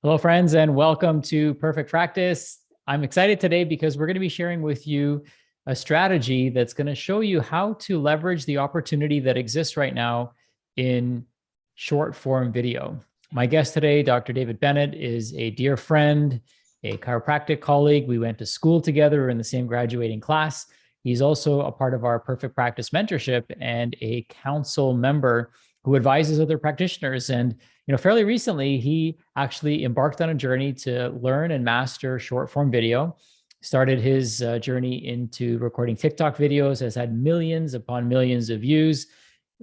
Hello, friends, and welcome to Perfect Practice. I'm excited today because we're going to be sharing with you a strategy that's going to show you how to leverage the opportunity that exists right now in short form video. My guest today, Dr. David Bennett, is a dear friend, a chiropractic colleague. We went to school together. We're in the same graduating class. He's also a part of our Perfect Practice mentorship and a council member who advises other practitioners. And fairly recently, he actually embarked on a journey to learn and master short form video, started his journey into recording TikTok videos, has had millions upon millions of views,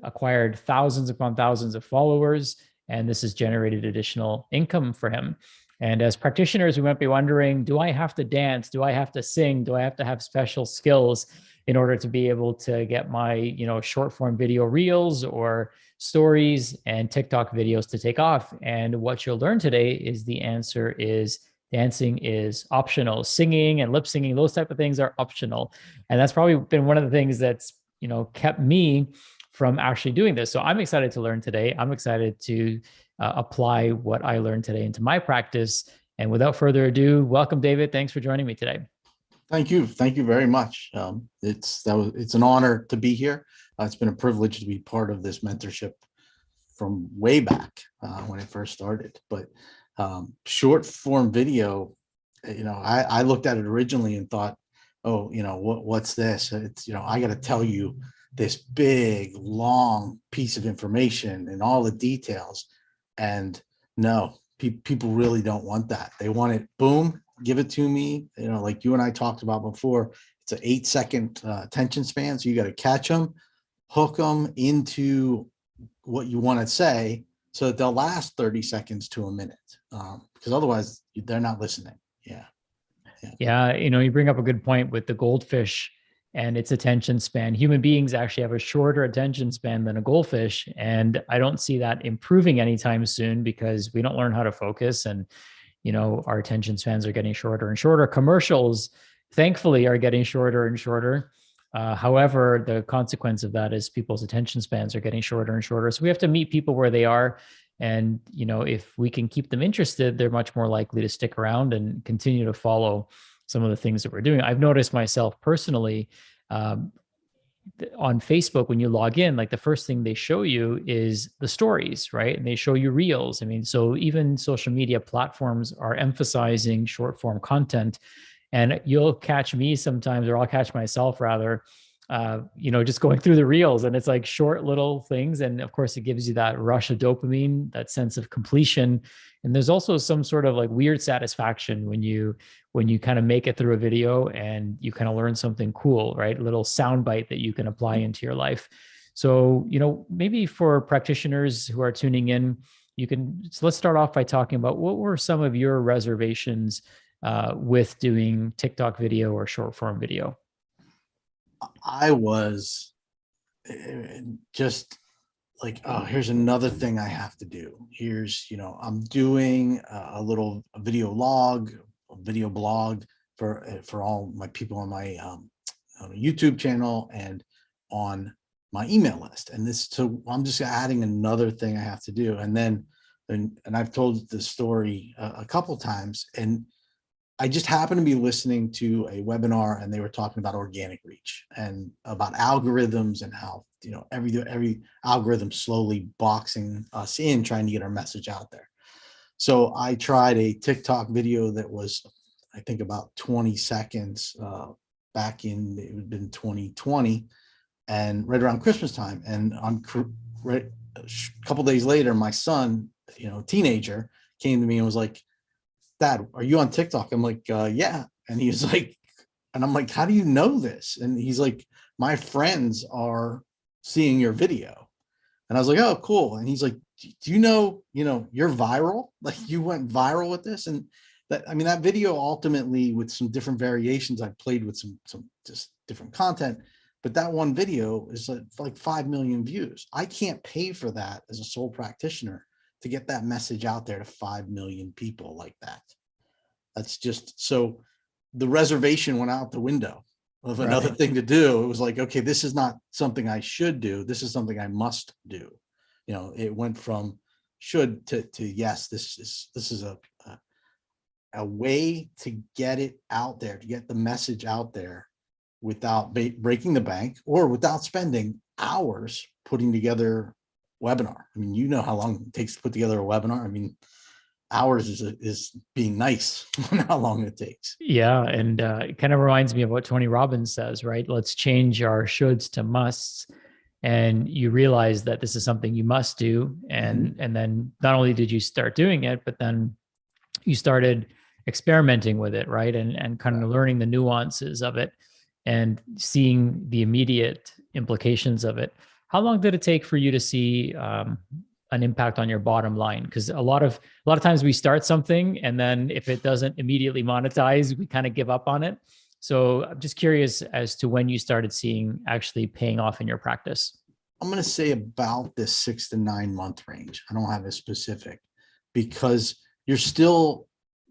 acquired thousands upon thousands of followers, and this has generated additional income for him. And as practitioners, we might be wondering, do I have to dance? Do I have to sing? Do I have to have special skills in order to be able to get my, short form video reels or stories and TikTok videos to take off? And what you'll learn today is the answer is dancing is optional. Singing and lip singing, those type of things are optional. And that's probably been one of the things that's, kept me from actually doing this. So I'm excited to learn today. I'm excited to apply what I learned today into my practice. And without further ado, welcome, David. Thanks for joining me today. Thank you. Thank you very much. It's an honor to be here. It's been a privilege to be part of this mentorship from way back when it first started. But short form video, I looked at it originally and thought, oh, what's this? It's, I got to tell you this big, long piece of information and all the details. And no, people really don't want that. They want it, boom, give it to me. Like you and I talked about before, it's an 8-second attention span. So you got to catch them, hook them into what you want to say so that they'll last 30 seconds to a minute. Because otherwise they're not listening. Yeah. You bring up a good point with the goldfish and its attention span. Human beings actually have a shorter attention span than a goldfish. And I don't see that improving anytime soon because we don't learn how to focus, and, our attention spans are getting shorter and shorter. Commercials, thankfully, are getting shorter and shorter. However, the consequence of that is people's attention spans are getting shorter and shorter. So we have to meet people where they are. And, if we can keep them interested, they're much more likely to stick around and continue to follow some of the things that we're doing. I've noticed myself personally on Facebook, when you log in, like the first thing they show you is the stories, right? And they show you reels. I mean, so even social media platforms are emphasizing short form content. And you'll catch me sometimes, or I'll catch myself rather, just going through the reels, and it's like short little things. And of course, it gives you that rush of dopamine, that sense of completion. And there's also some sort of like weird satisfaction when you kind of make it through a video and you kind of learn something cool, right? A little soundbite that you can apply into your life. So, maybe for practitioners who are tuning in, so let's start off by talking about what were some of your reservations with doing TikTok video or short form video? I was just like, oh, here's another thing I have to do. Here's, I'm doing a little video blog for all my people on my YouTube channel and on my email list. And so I'm just adding another thing I have to do. And I've told this story a couple times, and I just happened to be listening to a webinar, and they were talking about organic reach and about algorithms and how, every algorithm slowly boxing us in, trying to get our message out there. So I tried a TikTok video that was, I think, about 20 seconds back in, it would have been 2020, and right around Christmas time. And a couple days later, my son, teenager, came to me and was like, "Dad, are you on TikTok?" I'm like, yeah. And he was like, and I'm like, "How do you know this?" And he's like, "My friends are seeing your video." And I was like, "Oh, cool." And he's like, "Do you know, you're viral? Like, you went viral with this?" And that video ultimately, with some different variations, I played with some just different content, but that one video is like 5 million views. I can't pay for that as a sole practitioner to get that message out there to 5 million people like that. That's just, so the reservation went out the window of another thing to do. It was like, okay, this is not something I should do. This is something I must do. It went from should to yes, this is a way to get it out there, to get the message out there without breaking the bank or without spending hours putting together webinar. I mean, you know how long it takes to put together a webinar. I mean, hours is being nice on how long it takes. Yeah. And it kind of reminds me of what Tony Robbins says, right? Let's change our shoulds to musts. And you realize that this is something you must do. And then not only did you start doing it, but then you started experimenting with it, right? And kind of learning the nuances of it and seeing the immediate implications of it. How long did it take for you to see an impact on your bottom line? Because a lot of times we start something and then if it doesn't immediately monetize, we kind of give up on it. So I'm just curious as to when you started seeing actually paying off in your practice. I'm going to say about the 6 to 9 month range. I don't have a specific, because you're still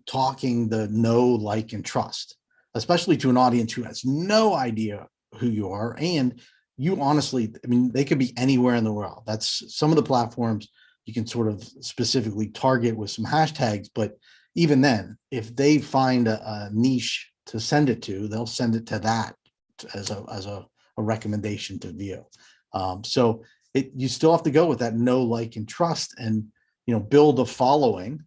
talking the know, like, and trust, especially to an audience who has no idea who you are. And you honestly, I mean, they could be anywhere in the world. That's some of the platforms you can sort of specifically target with some hashtags. But even then, if they find a niche to send it to, they'll send it to that as a recommendation to view. So you still have to go with that know, like, and trust, and build a following.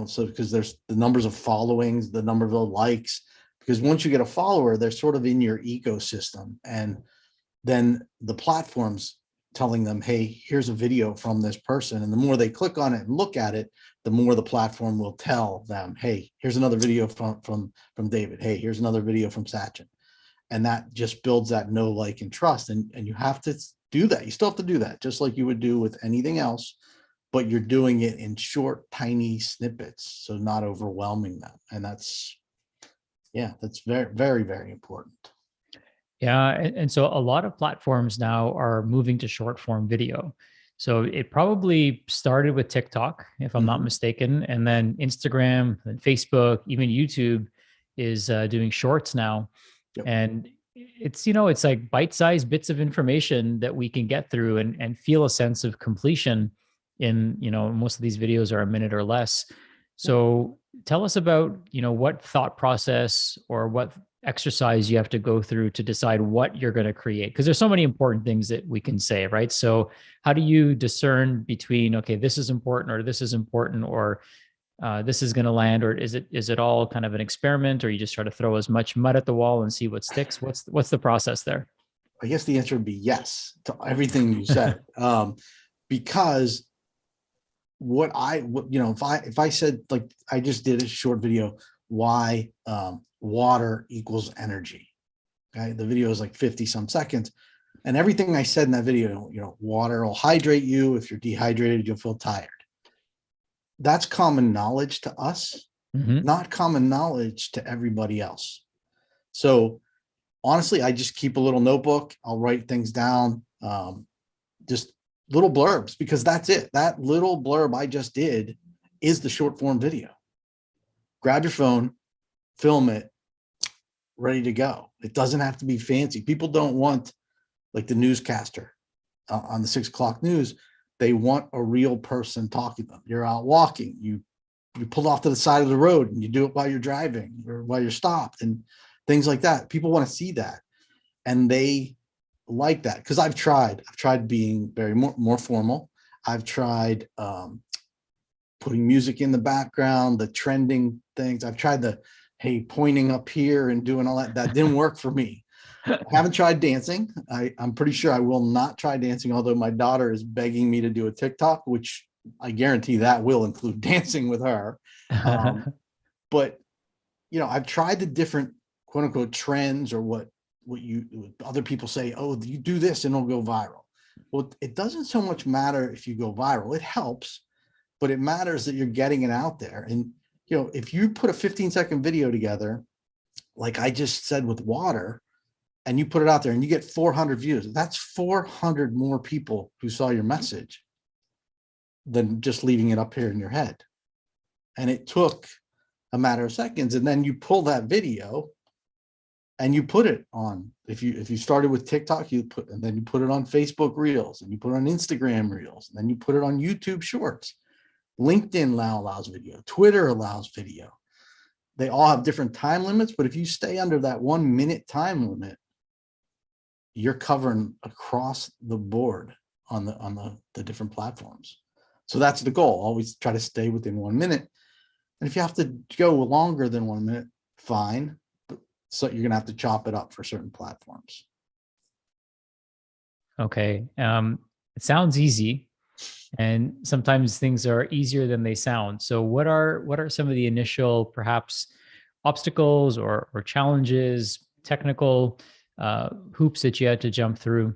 So because there's the numbers of followings, the number of likes, because once you get a follower, they're sort of in your ecosystem, and then the platform's telling them, hey, here's a video from this person. And the more they click on it and look at it, the more the platform will tell them, hey, here's another video from David. Hey, here's another video from Sachin. And that just builds that know, like, and trust. And you have to do that. You still have to do that, just like you would do with anything else, but you're doing it in short, tiny snippets, so not overwhelming them. And that's very, very, very important. Yeah. And so a lot of platforms now are moving to short form video. So it probably started with TikTok, if I'm not mistaken, and then Instagram and Facebook, even YouTube is doing shorts now. Yep. And it's, it's like bite-sized bits of information that we can get through and feel a sense of completion in, most of these videos are a minute or less. So tell us about, what thought process or what exercise you have to go through to decide what you're going to create, because there's so many important things that we can say, right? So how do you discern between, okay, this is important, or this is important, or this is going to land, or is it all kind of an experiment, or you just try to throw as much mud at the wall and see what sticks? What's the process there? I guess the answer would be yes to everything you said. Because if I said, like, I just did a short video, why water equals energy. Okay. The video is like 50 some seconds. And everything I said in that video, water will hydrate you. If you're dehydrated, you'll feel tired. That's common knowledge to us, not common knowledge to everybody else. So honestly, I just keep a little notebook. I'll write things down, just little blurbs, because that's it. That little blurb I just did is the short form video. Grab your phone, film it, ready to go. It doesn't have to be fancy. People don't want like the newscaster on the 6 o'clock news. They want a real person talking to them. You're out walking, you pull off to the side of the road and you do it while you're driving or while you're stopped and things like that. People want to see that. And they like that, because I've tried being very more formal. I've tried putting music in the background, the trending things. I've tried hey, pointing up here and doing all that. That didn't work for me. I haven't tried dancing. I'm pretty sure I will not try dancing, although my daughter is begging me to do a TikTok, which I guarantee that will include dancing with her. But, I've tried the different quote unquote trends, or what other people say, oh, you do this and it'll go viral. Well, it doesn't so much matter if you go viral. It helps, but it matters that you're getting it out there. And, if you put a 15-second video together, like I just said with water, and you put it out there and you get 400 views, that's 400 more people who saw your message than just leaving it up here in your head. And it took a matter of seconds. And then you pull that video and you put it on, if you started with TikTok, and then you put it on Facebook Reels, and you put it on Instagram Reels, and then you put it on YouTube Shorts. LinkedIn now allows video. Twitter allows video. they all have different time limits, but if you stay under that 1 minute time limit, you're covering across the board on the different platforms. So that's the goal. Always try to stay within 1 minute. And if you have to go longer than 1 minute, fine. But so you're going to have to chop it up for certain platforms. Okay. It sounds easy, and sometimes things are easier than they sound. So what are some of the initial perhaps obstacles or challenges, technical hoops that you had to jump through?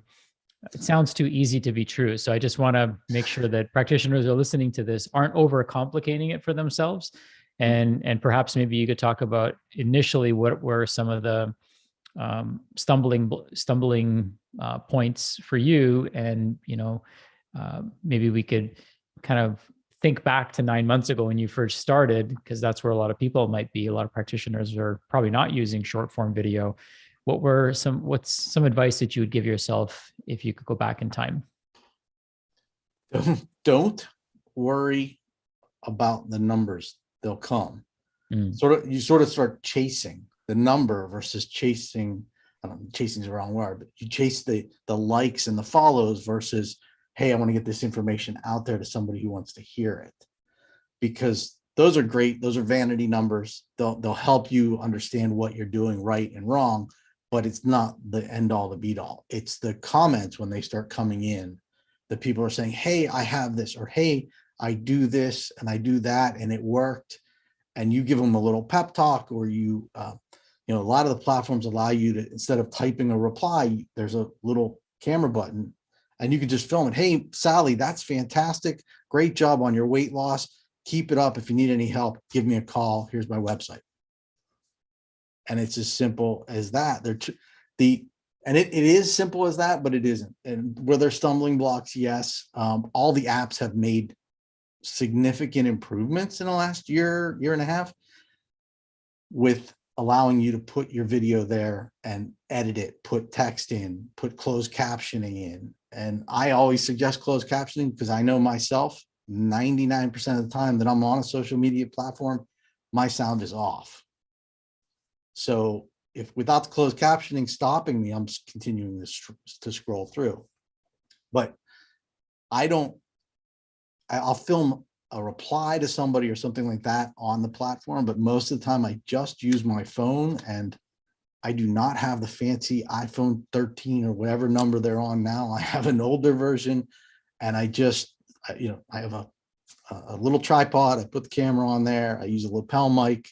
It sounds too easy to be true. So I just want to make sure that practitioners who are listening to this aren't overcomplicating it for themselves. And perhaps maybe you could talk about initially what were some of the stumbling points for you, and maybe we could kind of think back to 9 months ago when you first started, because that's where a lot of people might be. A lot of practitioners are probably not using short form video. What's some advice that you would give yourself if you could go back in time? Don't worry about the numbers. They'll come. Mm. You sort of start chasing the number versus chasing, I don't know, chasing is the wrong word, but you chase the likes and the follows versus, hey, I want to get this information out there to somebody who wants to hear it. Because those are great. Those are vanity numbers. They'll help you understand what you're doing right and wrong, but it's not the end all, the beat all. It's the comments when they start coming in that people are saying, hey, I have this, or hey, I do this and I do that and it worked. And you give them a little pep talk, or a lot of the platforms allow you to, instead of typing a reply, there's a little camera button and you can just film it. Hey, Sally, that's fantastic. Great job on your weight loss. Keep it up. If you need any help, give me a call. Here's my website. And it's as simple as that. It is simple as that, but it isn't. And were there stumbling blocks? Yes. All the apps have made significant improvements in the last year and a half with allowing you to put your video there and edit it, put text in, put closed captioning in. And I always suggest closed captioning because I know myself, 99% of the time that I'm on a social media platform, my sound is off. So if without the closed captioning stopping me, I'm just continuing to scroll through. But I'll film a reply to somebody or something like that on the platform, but most of the time I just use my phone, and I do not have the fancy iPhone 13 or whatever number they're on now. I have an older version, and I have a little tripod. I put the camera on there. I use a lapel mic,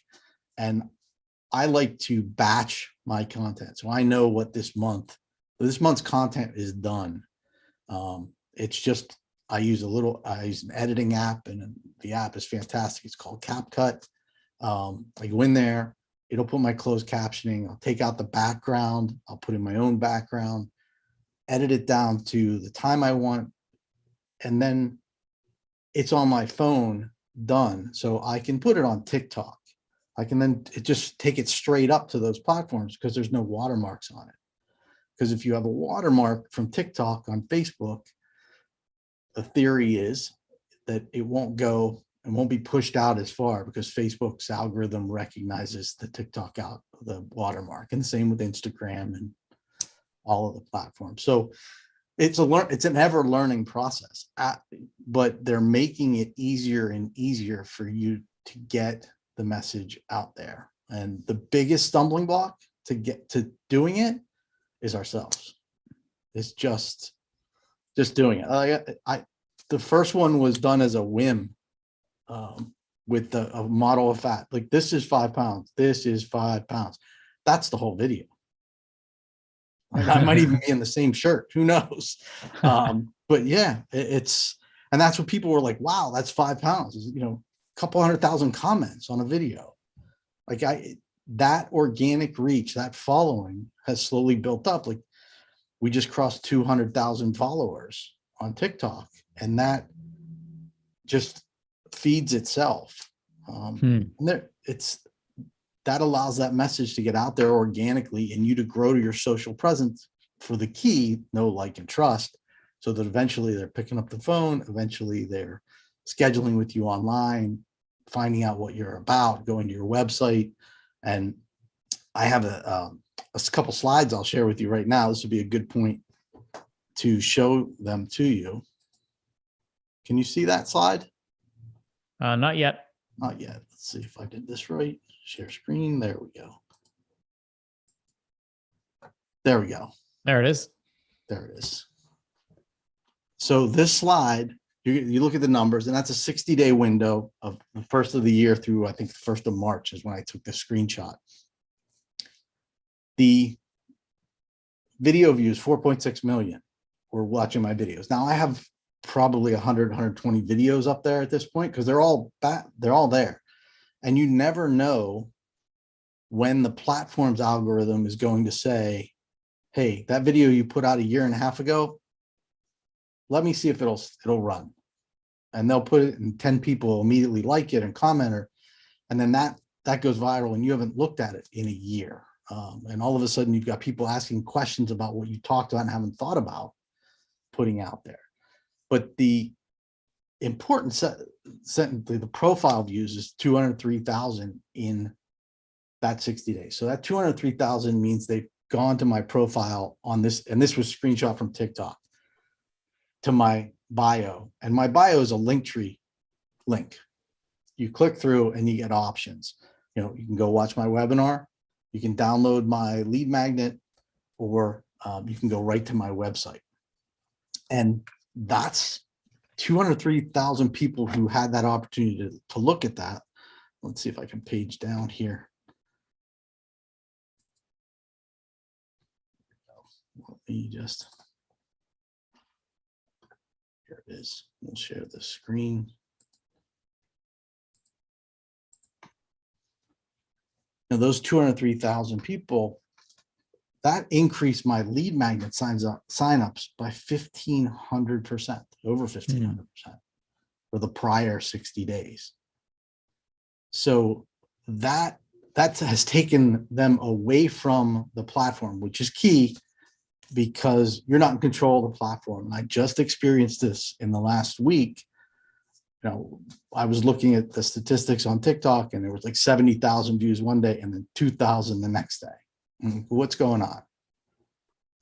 and I like to batch my content. So I know what this month's content is done. It's just, I use an editing app, and the app is fantastic. It's called CapCut. I go in there, it'll put my closed captioning. I'll take out the background. I'll put in my own background, edit it down to the time I want. And then it's on my phone done. So I can put it on TikTok. I can then just take it straight up to those platforms because there's no watermarks on it. Because if you have a watermark from TikTok on Facebook, the theory is that it won't be pushed out as far because Facebook's algorithm recognizes the TikTok the watermark, and the same with Instagram and all of the platforms. So it's an ever learning process, but they're making it easier and easier for you to get the message out there. And the biggest stumbling block to get to doing it is ourselves. It's just doing it. The first one was done as a whim, with a model of fat. Like, this is 5 pounds. This is 5 pounds. That's the whole video. Like, I might even be in the same shirt. Who knows? But yeah, and that's what people were like, wow, that's 5 pounds. A couple 100,000 comments on a video. Like, that organic reach, that following has slowly built up. Like, we just crossed 200,000 followers on TikTok, and that just feeds itself. And that allows that message to get out there organically, and you to grow to your social presence for the key, know, like, and trust, so that eventually they're picking up the phone. Eventually they're scheduling with you online. finding out what you're about, going to your website. And I have a couple slides I'll share with you right now. This would be a good point to show them to you. Can you see that slide? Not yet. Not yet. Let's see if I did this right. Share screen. There we go. There we go. There it is. There it is. So this slide, you look at the numbers, and that's a 60-day window of the first of the year through, I think, the 1st of March is when I took the screenshot. The video views, 4.6 million were watching my videos. Now I have probably 100, 120 videos up there at this point because they're all there. And you never know when the platform's algorithm is going to say, hey, that video you put out a year and a half ago, let me see if it'll run. And they'll put it, and 10 people immediately like it and comment, and then that goes viral and you haven't looked at it in a year. And all of a sudden you've got people asking questions about what you talked about and haven't thought about putting out there. But the important the profile views is 203,000 in that 60 days. So that 203,000 means they've gone to my profile on this, and this was a screenshot from TikTok, to my bio. And my bio is a Linktree link. You click through and you get options. You can go watch my webinar, you can download my lead magnet, or you can go right to my website. And that's 203,000 people who had that opportunity to look at that. Let's see if I can page down here. Let me just, here it is. We'll share the screen. Now those 203,000 people, that increased my lead magnet signups by 1,500%, over 1,500% for the prior 60 days. So that has taken them away from the platform, which is key, because you're not in control of the platform. And I just experienced this in the last week. I was looking at the statistics on TikTok, and there was like 70,000 views one day and then 2,000 the next day. What's going on?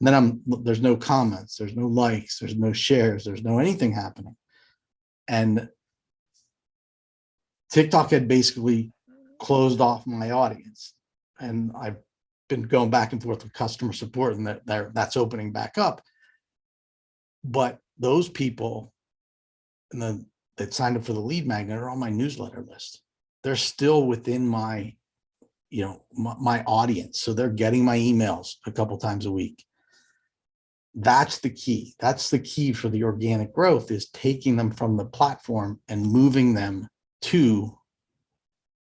And then there's no comments, there's no likes, there's no shares, there's no anything happening. And TikTok had basically closed off my audience. And I've been going back and forth with customer support, and that's opening back up. But those people that signed up for the lead magnet are on my newsletter list. They're still within my, my audience. So they're getting my emails a couple times a week. That's the key. That's the key for the organic growth, is taking them from the platform and moving them to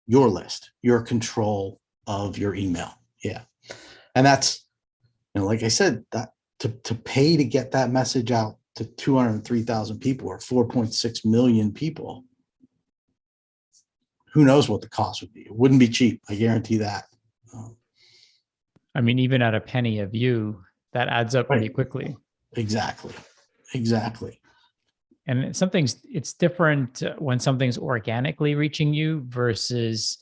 your list, your control of your email. Yeah. And that's, like I said, that to pay to get that message out to 203,000 people, or 4.6 million people, who knows what the cost would be. It wouldn't be cheap. I guarantee that. I mean, even at a penny a view, that adds up pretty quickly. Exactly. And it's different when something's organically reaching you versus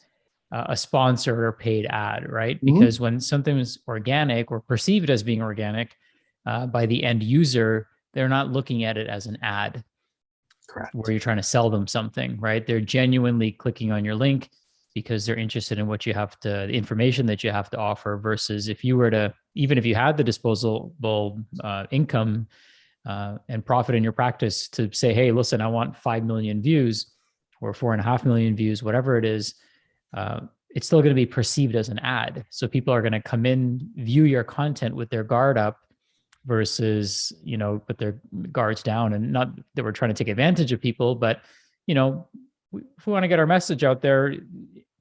a sponsored or paid ad, right? Mm-hmm. Because when something's organic or perceived as being organic by the end user, they're not looking at it as an ad. Correct. Where you're trying to sell them something, right? They're genuinely clicking on your link because they're interested in what you have to, the information that you have to offer, versus if you were to, even if you had the disposable income and profit in your practice to say, hey, listen, I want 5 million views or 4.5 million views, whatever it is, it's still going to be perceived as an ad. So people are going to come in, view your content with their guard up versus, with their guards down. And not that we're trying to take advantage of people, but, if we want to get our message out there,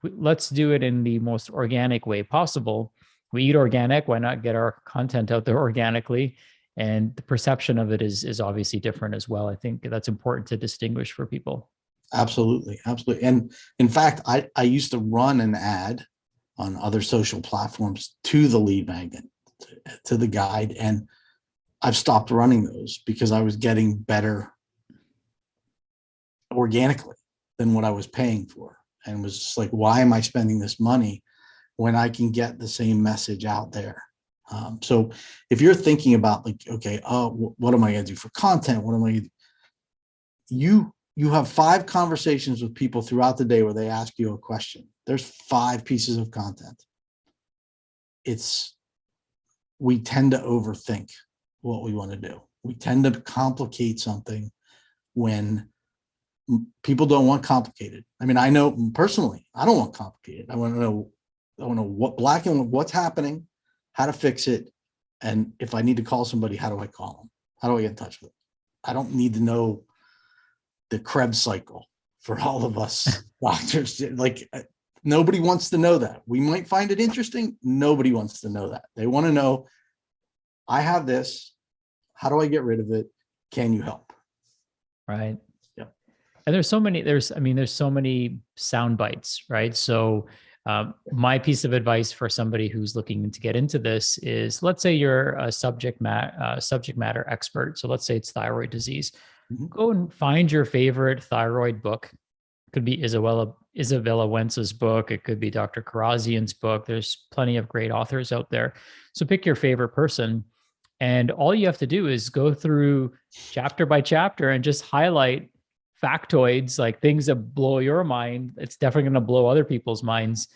let's do it in the most organic way possible. We eat organic. Why not get our content out there organically? And the perception of it is obviously different as well. I think that's important to distinguish for people. Absolutely. And in fact, I used to run an ad on other social platforms to the lead magnet, to the guide. And I've stopped running those because I was getting better organically than what I was paying for. and was just like, why am I spending this money when I can get the same message out there? So if you're thinking about like, okay, what am I going to do for content? What am I going to do? You have 5 conversations with people throughout the day where they ask you a question. There's 5 pieces of content. We tend to overthink what we want to do. We tend to complicate something when people don't want complicated. I mean, I know personally, I don't want complicated. I want to know what black and white, what's happening, how to fix it. And if I need to call somebody, how do I call them? How do I get in touch with them? I don't need to know the Krebs cycle for all of us doctors. Like, nobody wants to know that. We might find it interesting. Nobody wants to know that. They want to know, I have this. How do I get rid of it? Can you help? Right. Yeah. And there's so many sound bites, right? So my piece of advice for somebody who's looking to get into this is, let's say you're a subject matter expert. So let's say it's thyroid disease. Mm-hmm. Go and find your favorite thyroid book. It could be Isabella Wentz's book. It could be Dr. Karazian's book. There's plenty of great authors out there. So pick your favorite person. And all you have to do is go through chapter by chapter and just highlight factoids, like things that blow your mind. It's definitely going to blow other people's minds.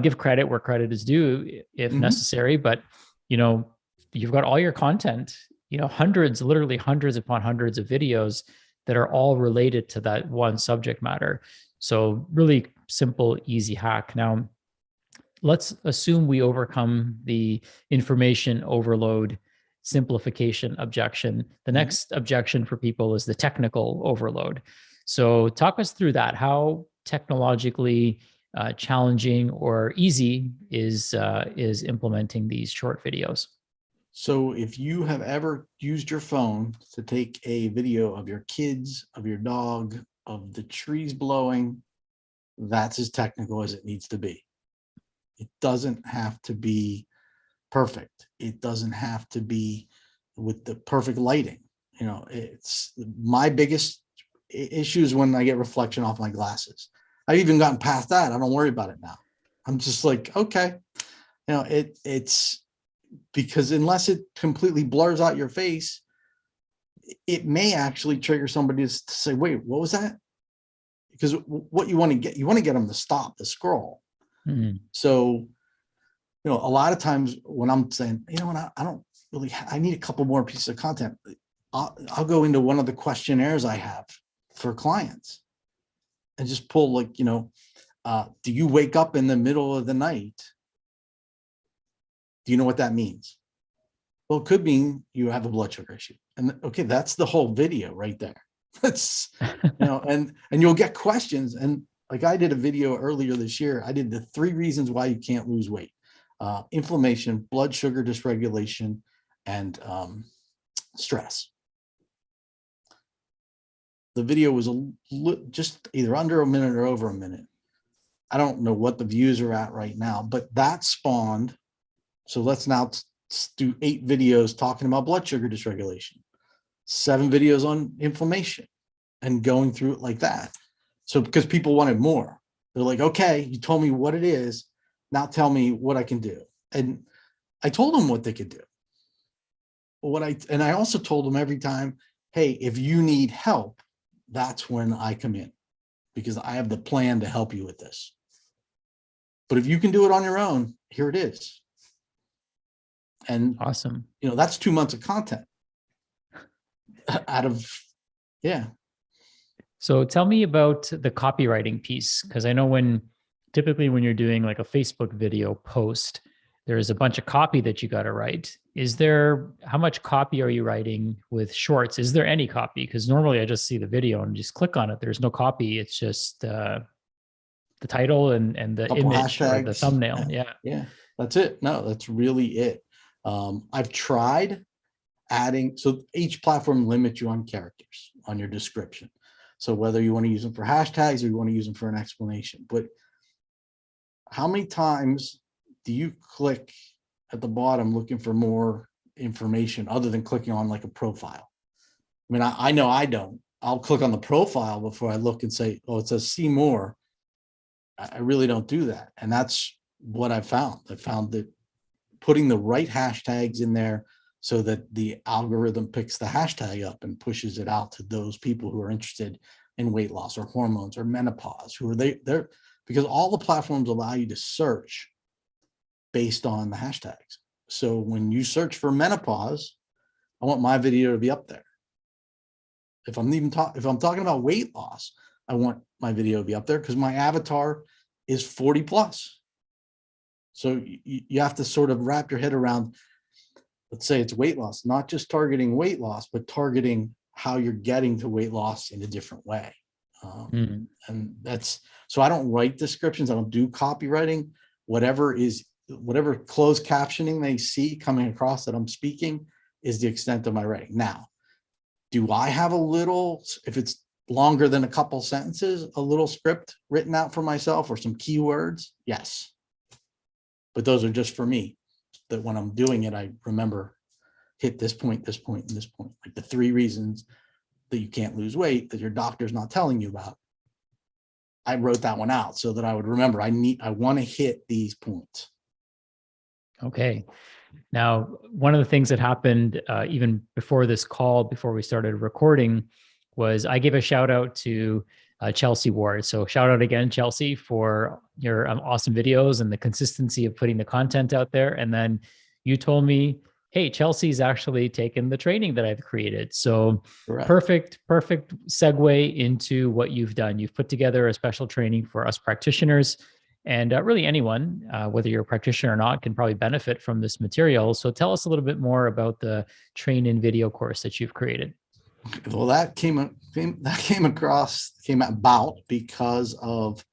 Give credit where credit is due if necessary, but you've got all your content, literally hundreds upon hundreds of videos that are all related to that one subject matter. So really simple, easy hack. Now, let's assume we overcome the information overload simplification objection. The next objection for people is the technical overload. So talk us through that. How technologically challenging or easy is implementing these short videos? So if you have ever used your phone to take a video of your kids, of your dog, of the trees blowing, that's as technical as it needs to be. It doesn't have to be perfect. It doesn't have to be with the perfect lighting. It's my biggest issues when I get reflection off my glasses. I've even gotten past that. I don't worry about it now. I'm just like, okay, it's because unless it completely blurs out your face, it may actually trigger somebody to say, wait, what was that? Because what you want to get them to stop the scroll. Mm-hmm. So, a lot of times when I'm saying, I don't really, I need a couple more pieces of content, I'll go into one of the questionnaires I have for clients and just pull like, do you wake up in the middle of the night? Do you know what that means? Well, it could mean you have a blood sugar issue. And okay, that's the whole video right there. That's, and you'll get questions. And like I did a video earlier this year, I did the 3 reasons why you can't lose weight. Inflammation, blood sugar dysregulation, and stress. The video was just either under a minute or over a minute. I don't know what the views are at right now, but that spawned. So let's now do 8 videos talking about blood sugar dysregulation, 7 videos on inflammation, and going through it like that. So because people wanted more, they're like, okay, you told me what it is. Now tell me what I can do. And I told them what they could do. And I also told them every time, hey, if you need help, that's when I come in, because I have the plan to help you with this. But if you can do it on your own, here it is. And awesome. That's 2 months of content out of, yeah. So tell me about the copywriting piece, because I know typically when you're doing like a Facebook video post, there's a bunch of copy that you got to write. How much copy are you writing with shorts? Is there any copy? Because normally I just see the video and just click on it. There's no copy. It's just the title and the image hashtags, or the thumbnail. Yeah, that's it. No, that's really it. I've tried adding, so each platform limits you on characters on your description. So whether you want to use them for hashtags or you want to use them for an explanation, but how many times do you click at the bottom looking for more information other than clicking on like a profile? I mean, I know I don't. I'll click on the profile before I look and say, oh, it says see more. I really don't do that. And that's what I found. I found that putting the right hashtags in there so that the algorithm picks the hashtag up and pushes it out to those people who are interested in weight loss or hormones or menopause, who are they're because all the platforms allow you to search based on the hashtags. So when you search for menopause, I want my video to be up there. If I'm talking about weight loss, I want my video to be up there because my avatar is 40 plus. So you have to sort of wrap your head around, let's say it's weight loss, not just targeting weight loss, but targeting how you're getting to weight loss in a different way. And that's, so I don't write descriptions. I don't do copywriting. Whatever closed captioning they see coming across that I'm speaking is the extent of my writing. Now, do I have a little, if it's longer than a couple sentences, a little script written out for myself or some keywords? Yes. But those are just for me, that when I'm doing it, I remember hit this point, this point, and this point, like the 3 reasons that you can't lose weight that your doctor's not telling you about. I wrote that one out so that I would remember I want to hit these points. Okay. Now, one of the things that happened even before this call, before we started recording, was I gave a shout out to Chelsea Ward. So shout out again, Chelsea, for your awesome videos and the consistency of putting the content out there. And then you told me, hey, Chelsea's actually taken the training that I've created. So Correct. Perfect segue into what you've done. You've put together a special training for us practitioners, and really anyone, whether you're a practitioner or not, can probably benefit from this material. So tell us a little bit more about the train in video course that you've created. Well, that came about because of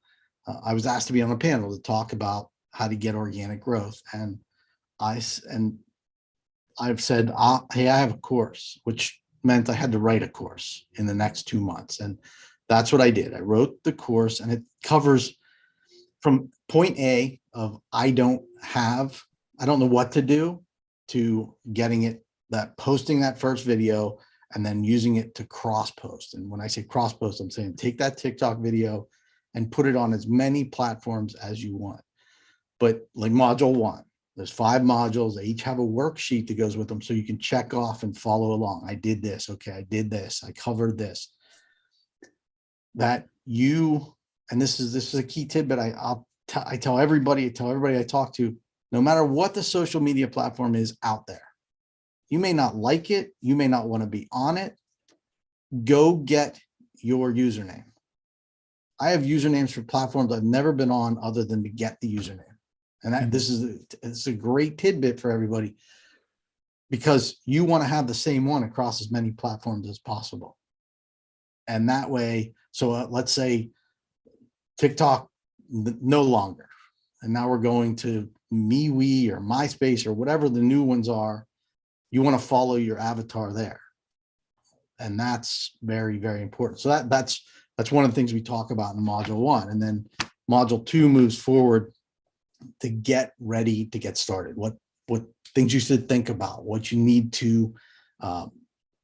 I was asked to be on a panel to talk about how to get organic growth, and I've said, hey, I have a course, which meant I had to write a course in the next 2 months, and that's what I did. I wrote the course, and it covers from point A of I don't know what to do, to getting it, posting that first video and then using it to cross post. And when I say cross post, I'm saying take that TikTok video and put it on as many platforms as you want. But like module 1, there's 5 modules. They each have a worksheet that goes with them so you can check off and follow along. I did this. Okay, I did this. I covered this. And this is a key tidbit. I tell everybody I talk to, no matter what the social media platform is out there, you may not like it, you may not want to be on it, go get your username. I have usernames for platforms I've never been on other than to get the username. And this is a great tidbit for everybody, because you want to have the same one across as many platforms as possible. And that way, so let's say TikTok no longer, and now we're going to MeWe or MySpace or whatever the new ones are. You want to follow your avatar there, and that's very, very important. So that's one of the things we talk about in module 1, and then module 2 moves forward to get ready to get started. What things you should think about, what you need to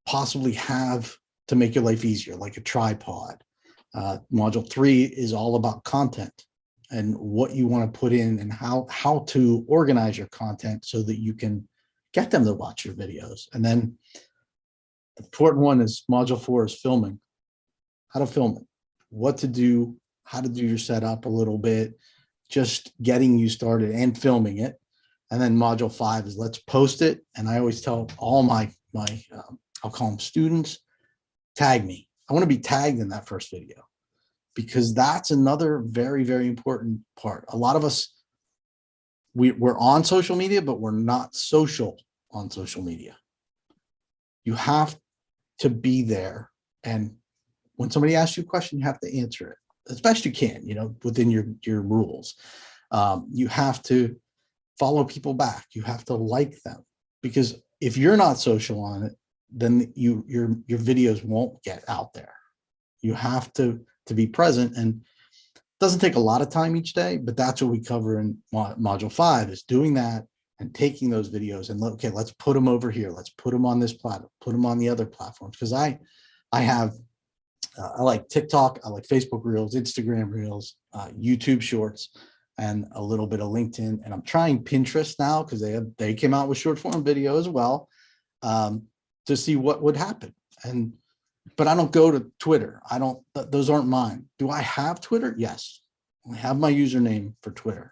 possibly have to make your life easier, like a tripod. Module 3 is all about content and what you want to put in and how to organize your content so that you can get them to watch your videos. And then the important one is module 4 is filming. How to film it, what to do, how to do your setup a little bit, just getting you started and filming it. And then module 5 is let's post it. And I always tell all my I'll call them students, tag me. I want to be tagged in that first video, because that's another very, very important part. A lot of us, we're on social media, but we're not social on social media. You have to be there. And when somebody asks you a question, you have to answer it as best you can, within your rules. You have to follow people back. You have to like them, because if you're not social on it, then your videos won't get out there. You have to be present, and it doesn't take a lot of time each day, but that's what we cover in module 5 is doing that and taking those videos and okay, let's put them over here. Let's put them on this platform, put them on the other platforms. Because I have I like TikTok, I like Facebook Reels, Instagram Reels, YouTube Shorts, and a little bit of LinkedIn. And I'm trying Pinterest now because they came out with short form video as well, to see what would happen. But I don't go to Twitter. Those aren't mine. Do I have Twitter? Yes. I have my username for Twitter.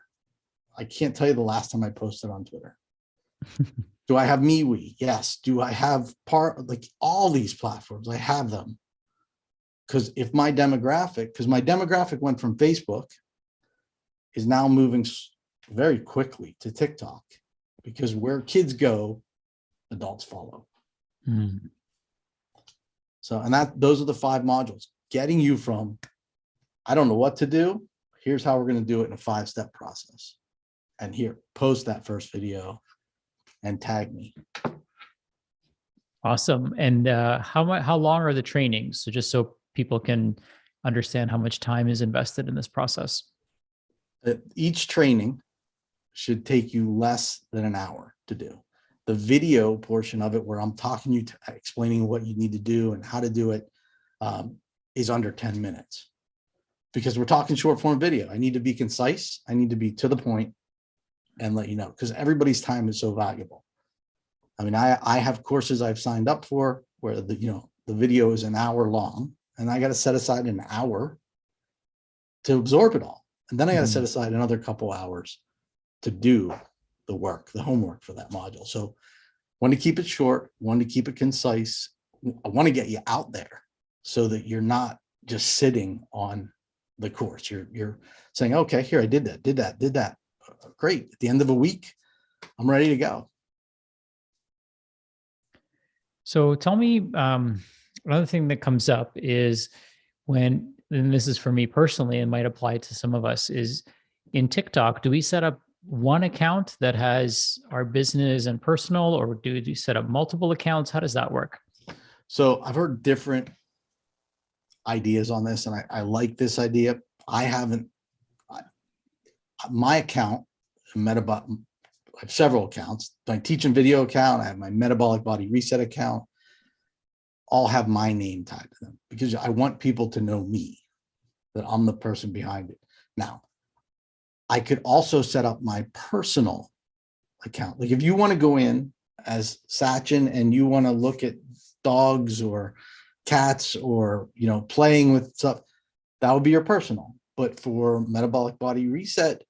I can't tell you the last time I posted on Twitter. Do I have MeWe? Yes. Do I have all these platforms? I have them. Because my demographic went from Facebook, is now moving very quickly to TikTok, because where kids go, adults follow. So, and those are the 5 modules, getting you from, I don't know what to do. Here's how we're going to do it in a 5-step process. And here, post that first video and tag me. Awesome. And how long are the trainings? So just so people can understand how much time is invested in this process. Each training should take you less than an hour to do. The video portion of it, where I'm talking you to explaining what you need to do and how to do it, is under 10 minutes, because we're talking short form video. I need to be concise. I need to be to the point and let you know, because everybody's time is so valuable. I mean, I have courses I've signed up for where the video is an hour long, and I got to set aside an hour to absorb it all. And then I got to set aside another couple hours to do the work, the homework for that module. So want to keep it short, want to keep it concise. I want to get you out there so that you're not just sitting on the course. You're saying, okay, here, I did that. Great. At the end of a week, I'm ready to go. So tell me, another thing that comes up is and this is for me personally, and might apply to some of us, is in TikTok, do we set up one account that has our business and personal, or do you set up multiple accounts? How does that work? So I've heard different ideas on this, and I like this idea. My account, I have several accounts. My teaching video account, I have my metabolic body reset account, all have my name tied to them, because I want people to know me, that I'm the person behind it. Now, I could also set up my personal account. Like if you want to go in as Sachin and you want to look at dogs or cats or, playing with stuff, that would be your personal. But for metabolic body reset,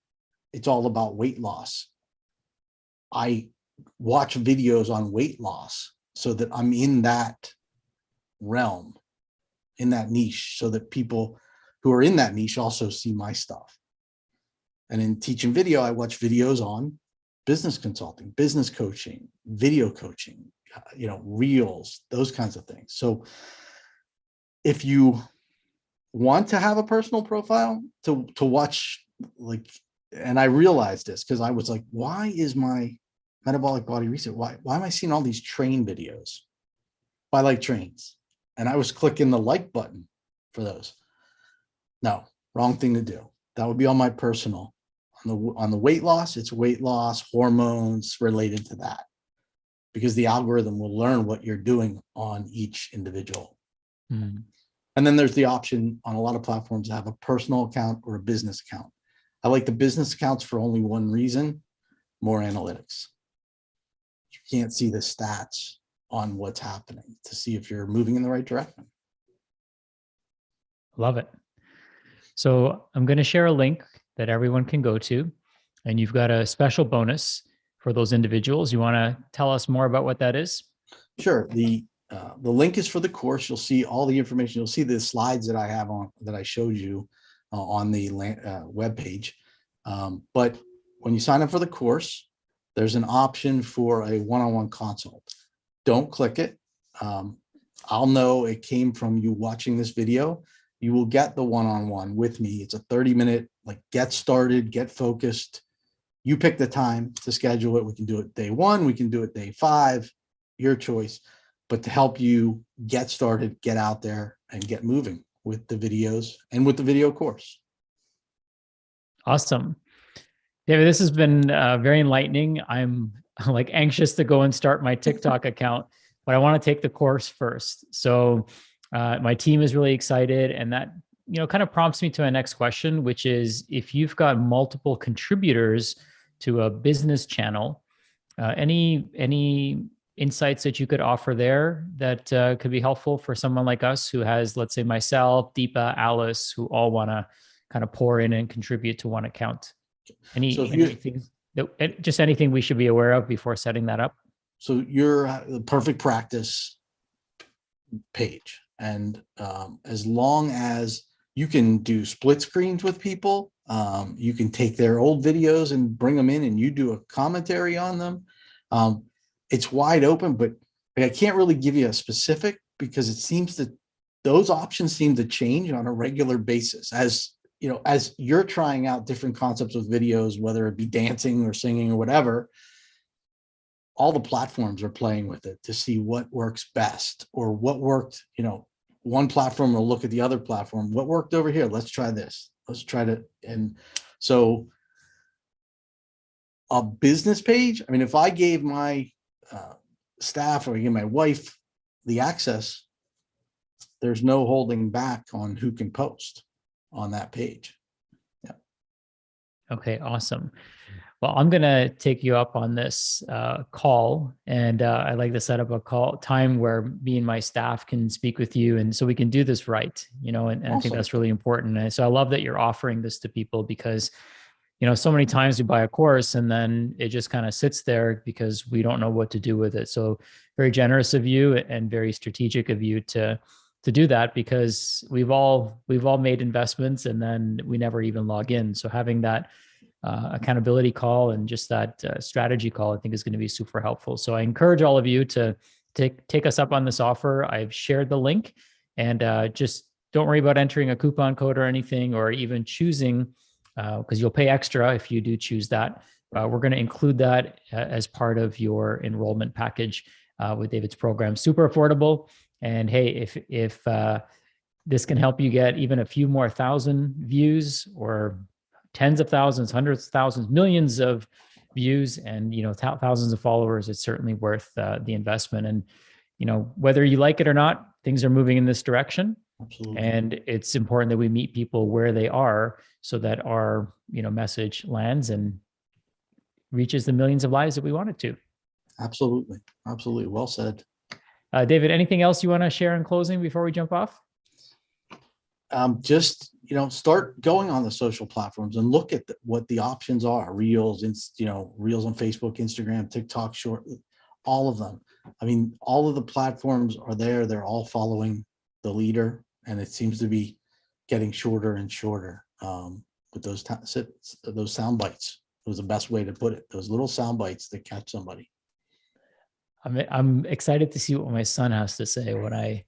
it's all about weight loss. I watch videos on weight loss so that I'm in that realm, in that niche, so that people who are in that niche also see my stuff. And in teaching video, I watch videos on business consulting, business coaching, video coaching, reels, those kinds of things. So if you want to have a personal profile to watch, and I realized this because I was like, why is my metabolic body reset, why am I seeing all these train videos? I like trains. And I was clicking the like button for those. No, wrong thing to do. That would be on my personal. On the weight loss, it's weight loss, hormones related to that, because the algorithm will learn what you're doing on each individual. And then there's the option on a lot of platforms to have a personal account or a business account. I like the business accounts for only one reason: more analytics. You can't see the stats on what's happening to see if you're moving in the right direction. Love it. So I'm going to share a link that everyone can go to, and you've got a special bonus for those individuals. You want to tell us more about what that is? Sure. The link is for the course. You'll see all the information. You'll see the slides that I have that I showed you on the webpage. But when you sign up for the course, there's an option for a one-on-one consult. Don't click it. I'll know it came from you watching this video. You will get the one-on-one with me. It's a 30-minute, get started, get focused. You pick the time to schedule it. We can do it day 1. We can do it day 5, your choice. But to help you get started, get out there and get moving with the videos and with the video course. Awesome. David, this has been very enlightening. I'm anxious to go and start my TikTok account, but I want to take the course first. So My team is really excited, and that kind of prompts me to my next question, which is if you've got multiple contributors to a business channel, any insights that you could offer there that could be helpful for someone like us who has, let's say, myself, Deepa, Alice, who all want to kind of pour in and contribute to one account? Anything that just anything we should be aware of before setting that up? So you're the Perfect Practice page, and as long as you can do split screens with people, you can take their old videos and bring them in and you do a commentary on them. It's wide open, but I can't really give you a specific because it seems that those options seem to change on a regular basis as you're trying out different concepts with videos, whether it be dancing or singing or whatever. All the platforms are playing with it to see what works best or what worked. One platform will look at the other platform. What worked over here? Let's try this. Let's try to. And so a business page, I mean, if I gave my staff or I gave my wife the access, there's no holding back on who can post on that page. Yeah. Okay, awesome. Well, I'm going to take you up on this call, and I'd like to set up a call time where me and my staff can speak with you, and so we can do this right, and awesome. I think that's really important. And so I love that you're offering this to people because, so many times we buy a course and then it just kind of sits there because we don't know what to do with it. So very generous of you and very strategic of you to do that, because we've all made investments and then we never even log in. So having that accountability call and just that strategy call, I think is going to be super helpful. So I encourage all of you to take us up on this offer. I've shared the link, and just don't worry about entering a coupon code or anything, or even choosing, because you'll pay extra if you do choose that. We're going to include that as part of your enrollment package with David's program. Super affordable. And hey, if this can help you get even a few more thousand views, or tens of thousands, hundreds of thousands, millions of views, and thousands of followers, it's certainly worth the investment. And whether you like it or not, things are moving in this direction. Absolutely. And it's important that we meet people where they are, so that our message lands and reaches the millions of lives that we want it to. Absolutely. Well said. David, anything else you want to share in closing before we jump off? Just start going on the social platforms and look at what the options are. Reels, Reels on Facebook, Instagram, TikTok, Short, all of them. I mean, all of the platforms are there. They're all following the leader, and it seems to be getting shorter and shorter with those sound bites. It was the best way to put it. Those little sound bites that catch somebody. I'm excited to see what my son has to say when I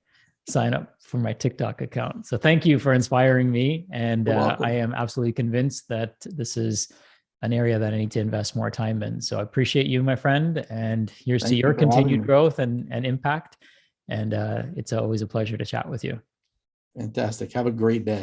sign up for my TikTok account. So thank you for inspiring me. And I am absolutely convinced that this is an area that I need to invest more time in. So I appreciate you, my friend, and here's to your continued growth and impact. And it's always a pleasure to chat with you. Fantastic. Have a great day.